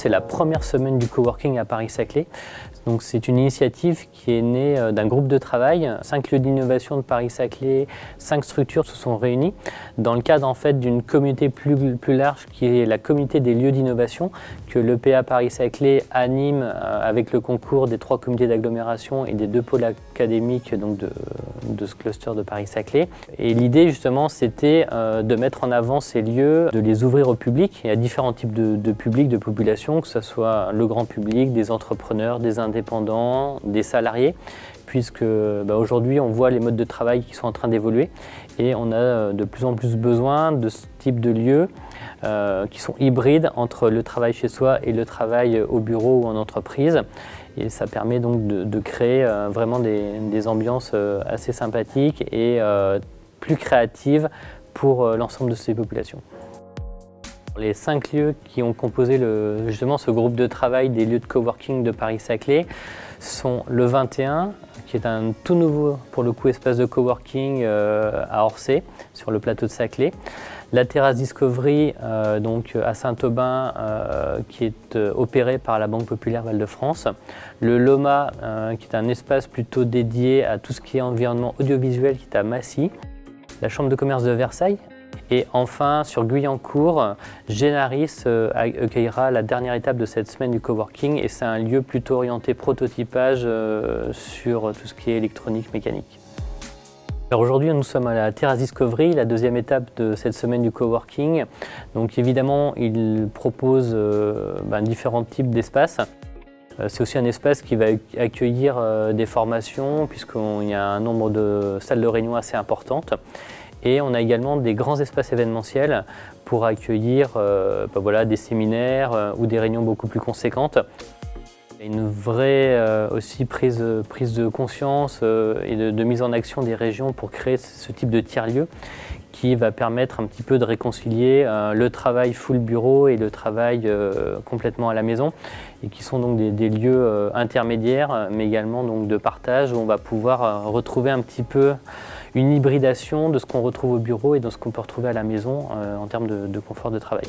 c'est la première semaine du coworking à Paris-Saclay. C'est une initiative qui est née d'un groupe de travail. 5 lieux d'innovation de Paris-Saclay, 5 structures se sont réunies dans le cadre en fait, d'une communauté plus large qui est la communauté des lieux d'innovation que l'EPA Paris-Saclay anime avec le concours des 3 comités d'agglomération et des 2 pôles académiques donc de ce cluster de Paris-Saclay. Et l'idée justement c'était de mettre en avant ces lieux, de les ouvrir au public. Il y a différents types de publics, de populations, que ce soit le grand public, des entrepreneurs, des indépendants, des salariés, puisque aujourd'hui on voit les modes de travail qui sont en train d'évoluer et on a de plus en plus besoin de ce type de lieux qui sont hybrides entre le travail chez soi et le travail au bureau ou en entreprise. Et ça permet donc de créer vraiment des ambiances assez sympathiques et plus créatives pour l'ensemble de ces populations. Les 5 lieux qui ont composé justement ce groupe de travail des lieux de coworking de Paris-Saclay sont le 21, qui est un tout nouveau pour le coup espace de coworking à Orsay, sur le plateau de Saclay. La terrasse Discovery donc à Saint-Aubin qui est opérée par la Banque Populaire Val-de-France. Le Loma qui est un espace plutôt dédié à tout ce qui est environnement audiovisuel qui est à Massy. La Chambre de commerce de Versailles. Et enfin, sur Guyancourt, Génaris accueillera la dernière étape de cette semaine du coworking et c'est un lieu plutôt orienté prototypage sur tout ce qui est électronique, mécanique. Alors aujourd'hui, nous sommes à la terrasse Discovery, la deuxième étape de cette semaine du coworking. Donc évidemment, il propose différents types d'espaces. C'est aussi un espace qui va accueillir des formations puisqu'il y a un nombre de salles de réunion assez importantes. Et on a également des grands espaces événementiels pour accueillir des séminaires ou des réunions beaucoup plus conséquentes. Il y a une vraie aussi prise de conscience et de mise en action des régions pour créer ce type de tiers-lieux qui va permettre un petit peu de réconcilier le travail full bureau et le travail complètement à la maison et qui sont donc des lieux intermédiaires mais également donc de partage où on va pouvoir retrouver un petit peu une hybridation de ce qu'on retrouve au bureau et de ce qu'on peut retrouver à la maison en termes de confort de travail.